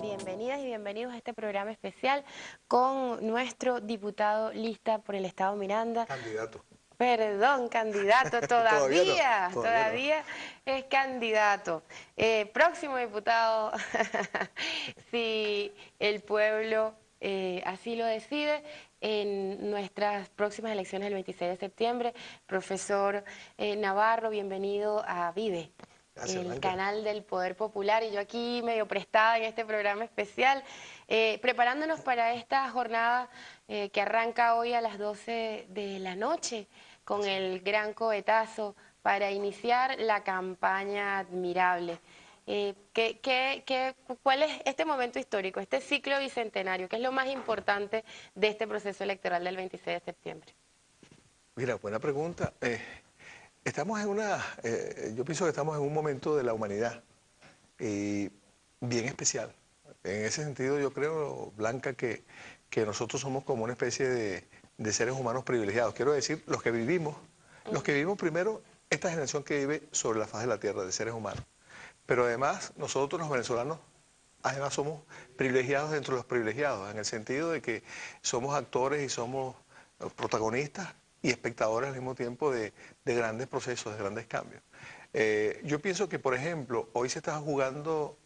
Bienvenidas y bienvenidos a este programa especial con nuestro diputado lista por el Estado Miranda. Candidato. Perdón, candidato, Todavía no, todavía no. todavía es candidato. Próximo diputado, si el pueblo así lo decide, en nuestras próximas elecciones el 26 de septiembre. Profesor Navarro, bienvenido a Vive. Gracias, El Blanca. canal del Poder Popular, y yo aquí medio prestada en este programa especial, preparándonos para esta jornada que arranca hoy a las 12 de la noche con el gran cohetazo para iniciar la campaña admirable. ¿Cuál es este momento histórico, este ciclo bicentenario? ¿Qué es lo más importante de este proceso electoral del 26 de septiembre? Mira, buena pregunta. Estamos en yo pienso que estamos en un momento de la humanidad bien especial. En ese sentido, yo creo, Blanca, que nosotros somos como una especie de seres humanos privilegiados. Quiero decir, los que vivimos primero, esta generación que vive sobre la faz de la tierra, de seres humanos. Pero además, nosotros los venezolanos, además somos privilegiados dentro de los privilegiados, en el sentido de que somos actores y somos protagonistas y espectadores al mismo tiempo de grandes procesos, de grandes cambios. Yo pienso que, por ejemplo, hoy se está jugando,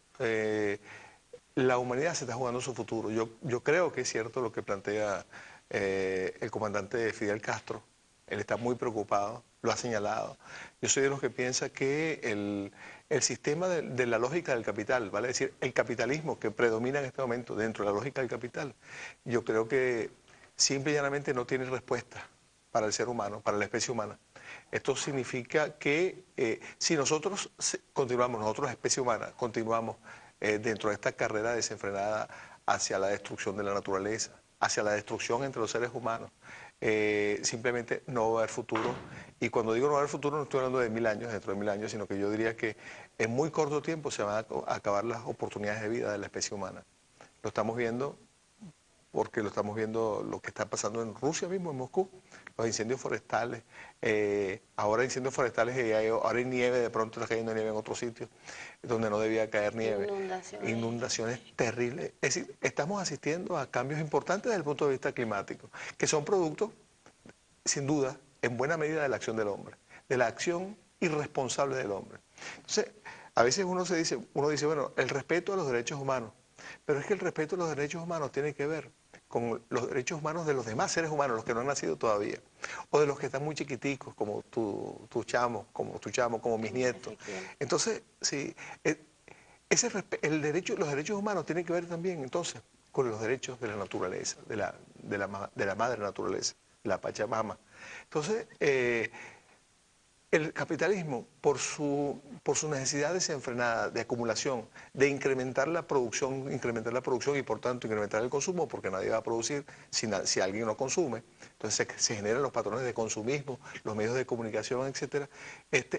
la humanidad se está jugando su futuro. Yo creo que es cierto lo que plantea el comandante Fidel Castro. Él está muy preocupado, lo ha señalado. Yo soy de los que piensa que el sistema de la lógica del capital, vale decir, el capitalismo que predomina en este momento dentro de la lógica del capital, yo creo que simple y llanamente no tiene respuesta para el ser humano, para la especie humana. Esto significa que si nosotros continuamos, nosotros la especie humana, continuamos dentro de esta carrera desenfrenada hacia la destrucción de la naturaleza, hacia la destrucción entre los seres humanos, simplemente no va a haber futuro. Y cuando digo no va a haber futuro, no estoy hablando de 1000 años, dentro de 1000 años, sino que yo diría que en muy corto tiempo se van a acabar las oportunidades de vida de la especie humana. Lo estamos viendo porque lo estamos viendo lo que está pasando en Rusia mismo, en Moscú, los incendios forestales, ahora incendios forestales y ahora hay nieve, de pronto está cayendo nieve en otros sitios donde no debía caer nieve, inundaciones terribles. Es decir, estamos asistiendo a cambios importantes desde el punto de vista climático, que son producto, sin duda, en buena medida de la acción del hombre, de la acción irresponsable del hombre. Entonces, a veces uno dice, bueno, el respeto a los derechos humanos, pero es que el respeto a los derechos humanos tiene que ver con los derechos humanos de los demás seres humanos, los que no han nacido todavía, o de los que están muy chiquiticos, como tu chamo, como mis nietos. Entonces, sí, los derechos humanos tienen que ver también, entonces, con los derechos de la naturaleza, de la madre naturaleza, la Pachamama. Entonces, el capitalismo, por su necesidad desenfrenada de acumulación, de incrementar la producción y por tanto incrementar el consumo, porque nadie va a producir si alguien no consume, entonces se generan los patrones de consumismo, los medios de comunicación, etcétera,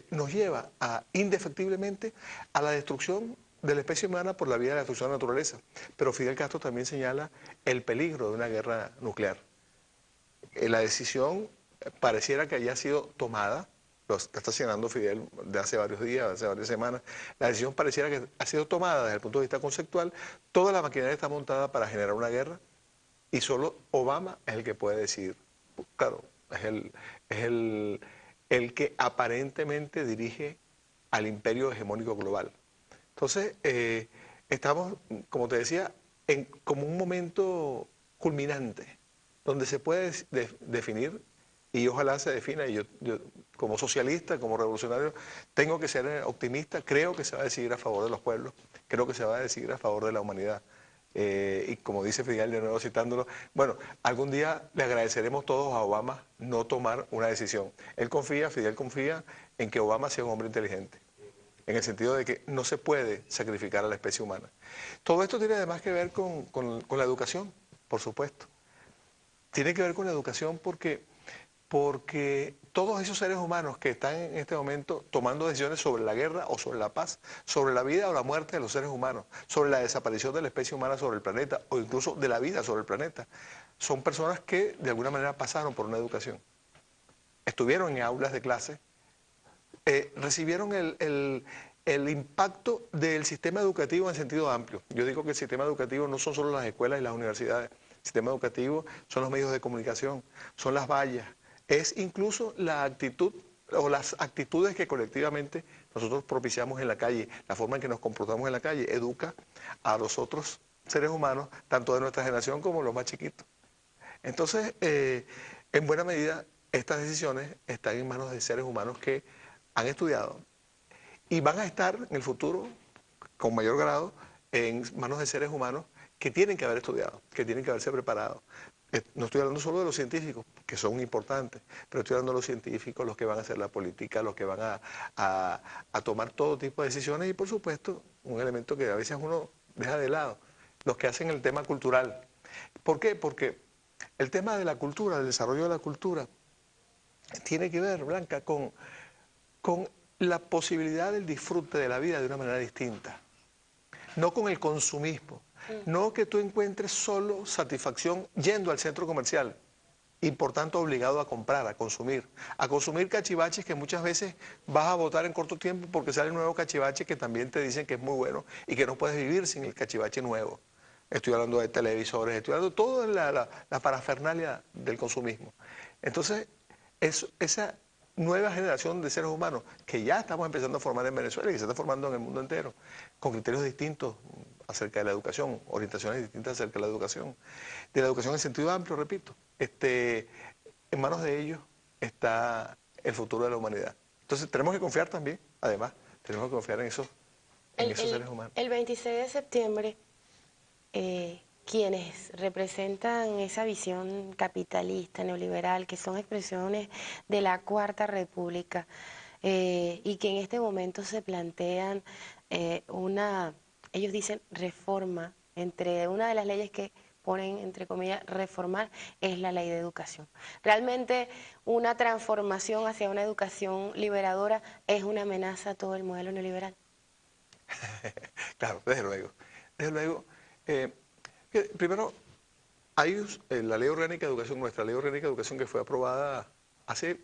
nos lleva indefectiblemente a la destrucción de la especie humana por la vía de la destrucción de la naturaleza. Pero Fidel Castro también señala el peligro de una guerra nuclear. La decisión pareciera que haya sido tomada, lo está señalando Fidel de hace varios días, hace varias semanas, la decisión pareciera que ha sido tomada desde el punto de vista conceptual, toda la maquinaria está montada para generar una guerra y solo Obama es el que puede decidir. Claro, es el que aparentemente dirige al imperio hegemónico global. Entonces, estamos, como te decía, como un momento culminante, donde se puede definir, y ojalá se defina, y yo como socialista, como revolucionario, tengo que ser optimista, creo que se va a decidir a favor de los pueblos, creo que se va a decidir a favor de la humanidad. Y como dice Fidel, de nuevo citándolo, bueno, algún día le agradeceremos todos a Obama no tomar una decisión. Fidel confía en que Obama sea un hombre inteligente, en el sentido de que no se puede sacrificar a la especie humana. Todo esto tiene además que ver con la educación, por supuesto. Tiene que ver con la educación porque todos esos seres humanos que están en este momento tomando decisiones sobre la guerra o sobre la paz, sobre la vida o la muerte de los seres humanos, sobre la desaparición de la especie humana sobre el planeta o incluso de la vida sobre el planeta, son personas que de alguna manera pasaron por una educación. Estuvieron en aulas de clase, recibieron el impacto del sistema educativo en sentido amplio. Yo digo que el sistema educativo no son solo las escuelas y las universidades. El sistema educativo son los medios de comunicación, son las vallas, es incluso la actitud o las actitudes que colectivamente nosotros propiciamos en la calle, la forma en que nos comportamos en la calle, educa a los otros seres humanos, tanto de nuestra generación como los más chiquitos. Entonces, en buena medida, estas decisiones están en manos de seres humanos que han estudiado y van a estar en el futuro, con mayor grado, en manos de seres humanos que tienen que haber estudiado, que tienen que haberse preparado. No estoy hablando solo de los científicos, que son importantes, pero estoy hablando de los científicos, los que van a hacer la política, los que van a tomar todo tipo de decisiones y, por supuesto, un elemento que a veces uno deja de lado, los que hacen el tema cultural. ¿Por qué? Porque el tema de la cultura, del desarrollo de la cultura, tiene que ver, Blanca, con la posibilidad del disfrute de la vida de una manera distinta, no con el consumismo. No que tú encuentres solo satisfacción yendo al centro comercial y por tanto obligado a comprar, a consumir cachivaches que muchas veces vas a botar en corto tiempo porque sale un nuevo cachivache que también te dicen que es muy bueno y que no puedes vivir sin el cachivache nuevo. Estoy hablando de televisores, estoy hablando de toda la parafernalia del consumismo. Entonces, esa nueva generación de seres humanos que ya estamos empezando a formar en Venezuela y que se está formando en el mundo entero, con criterios distintos acerca de la educación, orientaciones distintas acerca de la educación en sentido amplio, repito. En manos de ellos está el futuro de la humanidad. Entonces tenemos que confiar también, además, tenemos que confiar en esos seres humanos. El 26 de septiembre, quienes representan esa visión capitalista, neoliberal, que son expresiones de la Cuarta República, y que en este momento se plantean ellos dicen reforma, entre una de las leyes que ponen, entre comillas, reformar, es la ley de educación. Realmente una transformación hacia una educación liberadora es una amenaza a todo el modelo neoliberal. Claro, desde luego. Desde luego. Primero, hay la Ley Orgánica de Educación, nuestra Ley Orgánica de Educación que fue aprobada hace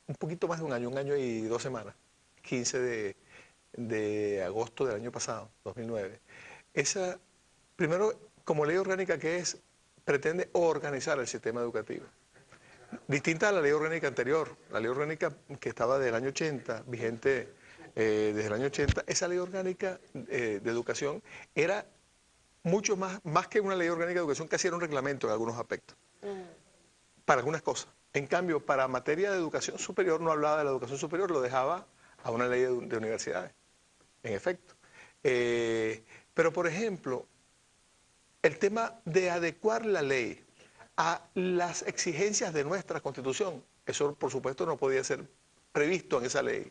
un poquito más de un año y 2 semanas, 15 de agosto del año pasado, 2009. Esa, primero, como ley orgánica que es, pretende organizar el sistema educativo. Distinta a la ley orgánica anterior, la ley orgánica que estaba del año 80, vigente desde el año 80, esa ley orgánica de educación era mucho más que una ley orgánica de educación, casi era un reglamento en algunos aspectos, para algunas cosas. En cambio, para materia de educación superior, no hablaba de la educación superior, lo dejaba a una ley de universidades, en efecto. Pero, por ejemplo, el tema de adecuar la ley a las exigencias de nuestra Constitución, eso por supuesto no podía ser previsto en esa ley.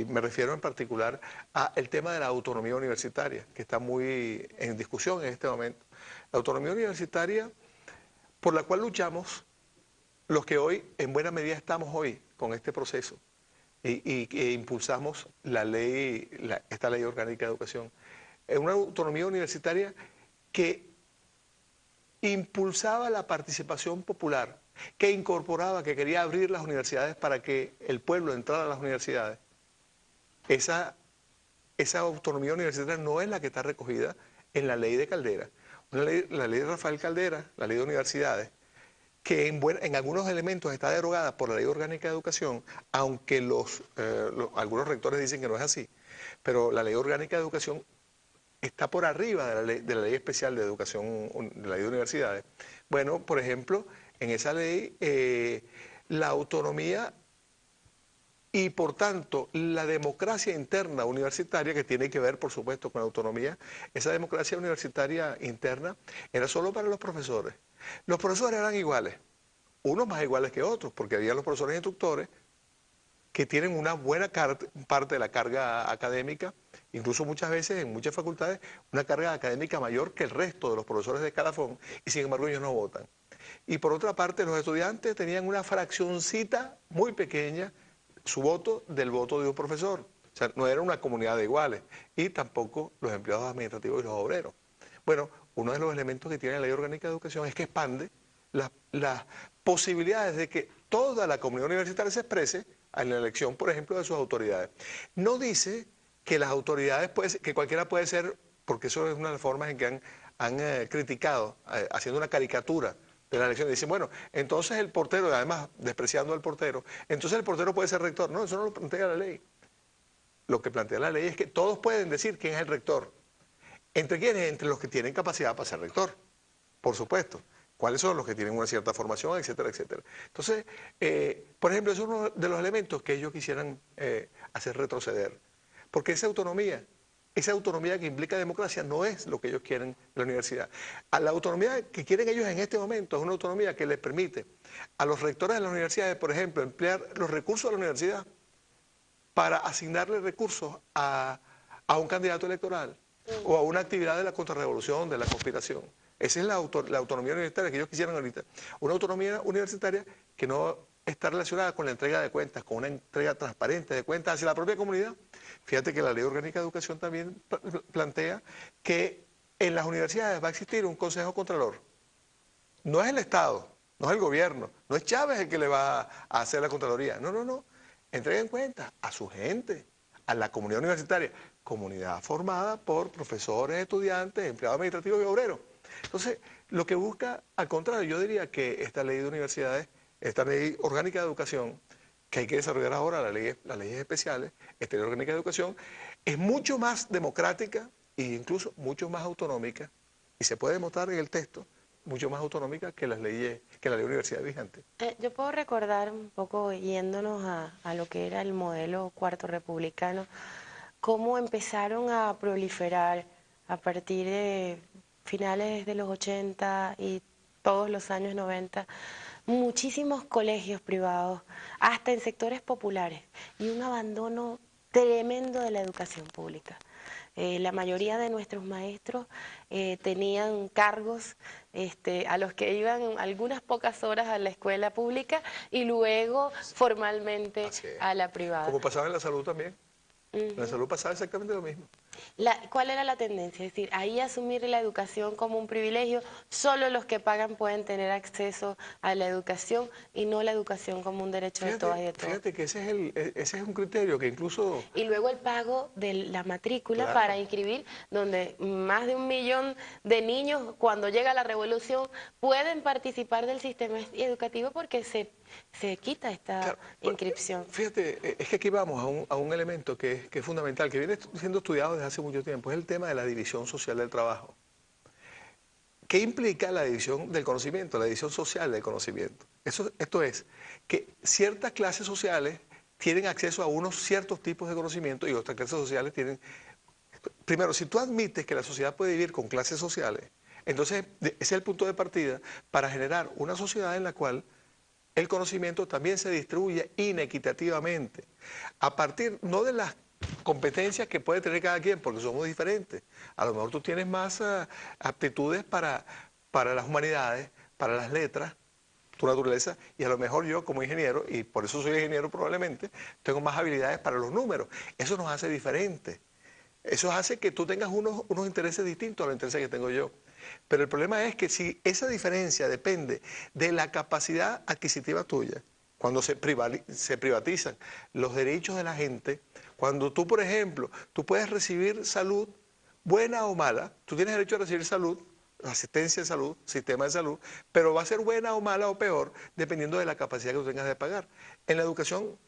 Me refiero en particular al tema de la autonomía universitaria, que está muy en discusión en este momento. La autonomía universitaria por la cual luchamos los que hoy, en buena medida, estamos hoy con este proceso e impulsamos esta ley orgánica de educación. Es una autonomía universitaria que impulsaba la participación popular, que incorporaba, que quería abrir las universidades para que el pueblo entrara a las universidades. Esa autonomía universitaria no es la que está recogida en la ley de Caldera. La ley de Rafael Caldera, la ley de universidades, que en algunos elementos está derogada por la ley orgánica de educación, aunque algunos rectores dicen que no es así, pero la ley orgánica de educación está por arriba de la ley especial de educación, de la ley de universidades. Bueno, por ejemplo, en esa ley la autonomía y por tanto la democracia interna universitaria, que tiene que ver por supuesto con la autonomía, esa democracia universitaria interna era solo para los profesores. Los profesores eran iguales, unos más iguales que otros, porque había los profesores instructores que tienen una buena parte de la carga académica, incluso muchas veces en muchas facultades, una carga académica mayor que el resto de los profesores de escalafón, y sin embargo ellos no votan. Y por otra parte, los estudiantes tenían una fraccioncita muy pequeña, su voto del voto de un profesor. O sea, no era una comunidad de iguales, y tampoco los empleados administrativos y los obreros. Bueno, uno de los elementos que tiene la Ley Orgánica de Educación es que expande las posibilidades de que toda la comunidad universitaria se exprese en la elección, por ejemplo, de sus autoridades. No dice que las autoridades, que cualquiera puede ser, porque eso es una de las formas en que han criticado, haciendo una caricatura de la elección. Dicen, bueno, entonces el portero, además despreciando al portero, entonces el portero puede ser rector. No, eso no lo plantea la ley. Lo que plantea la ley es que todos pueden decir quién es el rector. ¿Entre quiénes? Entre los que tienen capacidad para ser rector, por supuesto. ¿Cuáles son los que tienen una cierta formación, etcétera, etcétera? Entonces, por ejemplo, eso es uno de los elementos que ellos quisieran hacer retroceder. Porque esa autonomía que implica democracia no es lo que ellos quieren en la universidad. La autonomía que quieren ellos en este momento es una autonomía que les permite a los rectores de las universidades, por ejemplo, emplear los recursos de la universidad para asignarle recursos a un candidato electoral o a una actividad de la contrarrevolución, de la conspiración. Esa es la autonomía universitaria que ellos quisieran ahorita. Una autonomía universitaria que no está relacionada con la entrega de cuentas, con una entrega transparente de cuentas hacia la propia comunidad. Fíjate que la Ley Orgánica de Educación también plantea que en las universidades va a existir un consejo contralor. No es el Estado, no es el gobierno, no es Chávez el que le va a hacer la contraloría. No, no, no. Entreguen cuentas a su gente, a la comunidad universitaria, comunidad formada por profesores, estudiantes, empleados administrativos y obreros. Entonces, lo que busca, al contrario, yo diría que esta ley de universidades, esta ley orgánica de educación, que hay que desarrollar ahora, las leyes especiales, esta ley orgánica de educación, es mucho más democrática e incluso mucho más autonómica, y se puede demostrar en el texto, mucho más autonómica que las leyes, que la ley universidad vigente. Yo puedo recordar un poco, yéndonos a lo que era el modelo cuarto republicano, cómo empezaron a proliferar a partir de finales de los 80 y todos los años 90, muchísimos colegios privados, hasta en sectores populares, y un abandono tremendo de la educación pública. La mayoría de nuestros maestros tenían cargos a los que iban algunas pocas horas a la escuela pública y luego formalmente a la privada. Como pasaba en la salud también. En la salud pasaba exactamente lo mismo. ¿Cuál era la tendencia? Es decir, ahí asumir la educación como un privilegio, solo los que pagan pueden tener acceso a la educación y no la educación como un derecho de todas y de todos. Fíjate que ese es un criterio que incluso... Y luego el pago de la matrícula, claro, para inscribir, donde más de 1 millón de niños, cuando llega la revolución, pueden participar del sistema educativo porque se quita esta, claro, inscripción. Fíjate, es que aquí vamos a un elemento que es fundamental, que viene siendo estudiado desde hace mucho tiempo, es el tema de la división social del trabajo. ¿Qué implica la división del conocimiento, la división social del conocimiento? Esto es que ciertas clases sociales tienen acceso a unos ciertos tipos de conocimiento y otras clases sociales tienen... Primero, si tú admites que la sociedad puede vivir con clases sociales, entonces ese es el punto de partida para generar una sociedad en la cual el conocimiento también se distribuye inequitativamente, a partir no de las competencias que puede tener cada quien, porque somos diferentes. A lo mejor tú tienes más aptitudes para las humanidades, para las letras, tu naturaleza, y a lo mejor yo como ingeniero, y por eso soy ingeniero probablemente, tengo más habilidades para los números. Eso nos hace diferentes. Eso hace que tú tengas unos intereses distintos a los intereses que tengo yo. Pero el problema es que si esa diferencia depende de la capacidad adquisitiva tuya, cuando se privatizan los derechos de la gente, cuando tú, por ejemplo, tú puedes recibir salud, buena o mala, tú tienes derecho a recibir salud, asistencia de salud, sistema de salud, pero va a ser buena o mala o peor dependiendo de la capacidad que tú tengas de pagar. En la educación,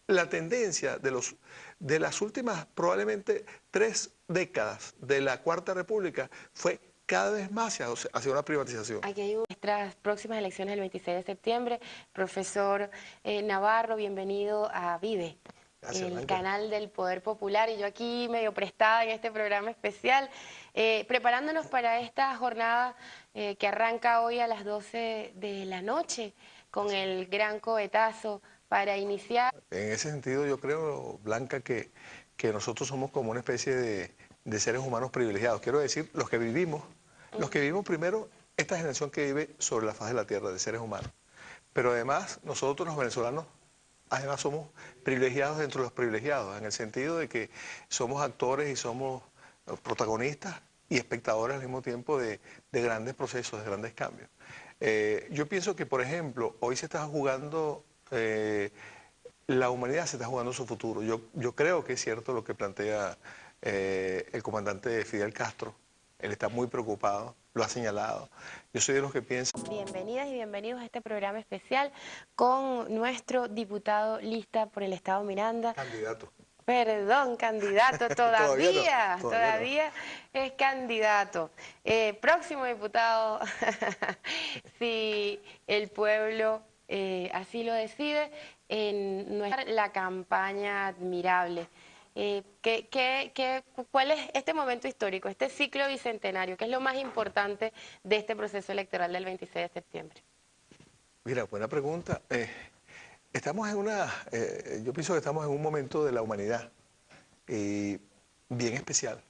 la tendencia de las últimas probablemente 3 décadas de la Cuarta República fue cada vez más hacia una privatización. Aquí hay nuestras próximas elecciones el 26 de septiembre. Profesor Navarro, bienvenido a Vive, gracias, el canal del Poder Popular. Y yo aquí medio prestada en este programa especial, preparándonos para esta jornada que arranca hoy a las 12 de la noche con el gran cohetazo para iniciar. En ese sentido yo creo, Blanca, que nosotros somos como una especie de seres humanos privilegiados. Quiero decir, los que vivimos primero, esta generación que vive sobre la faz de la tierra, de seres humanos. Pero además, nosotros los venezolanos, además somos privilegiados dentro de los privilegiados, en el sentido de que somos actores y somos protagonistas y espectadores al mismo tiempo de grandes procesos, de grandes cambios. Yo pienso que, por ejemplo, hoy se está jugando la humanidad se está jugando su futuro. Yo creo que es cierto lo que plantea el comandante Fidel Castro. Él está muy preocupado, lo ha señalado. Yo soy de los que piensan... Bienvenidas y bienvenidos a este programa especial con nuestro diputado lista por el Estado Miranda. Candidato. Perdón, candidato, todavía Todavía es candidato. Próximo diputado, si el pueblo así lo decide, en la campaña admirable. ¿Cuál es este momento histórico, este ciclo bicentenario? ¿Qué es lo más importante de este proceso electoral del 26 de septiembre? Mira, buena pregunta. Estamos en yo pienso que estamos en un momento de la humanidad bien especial.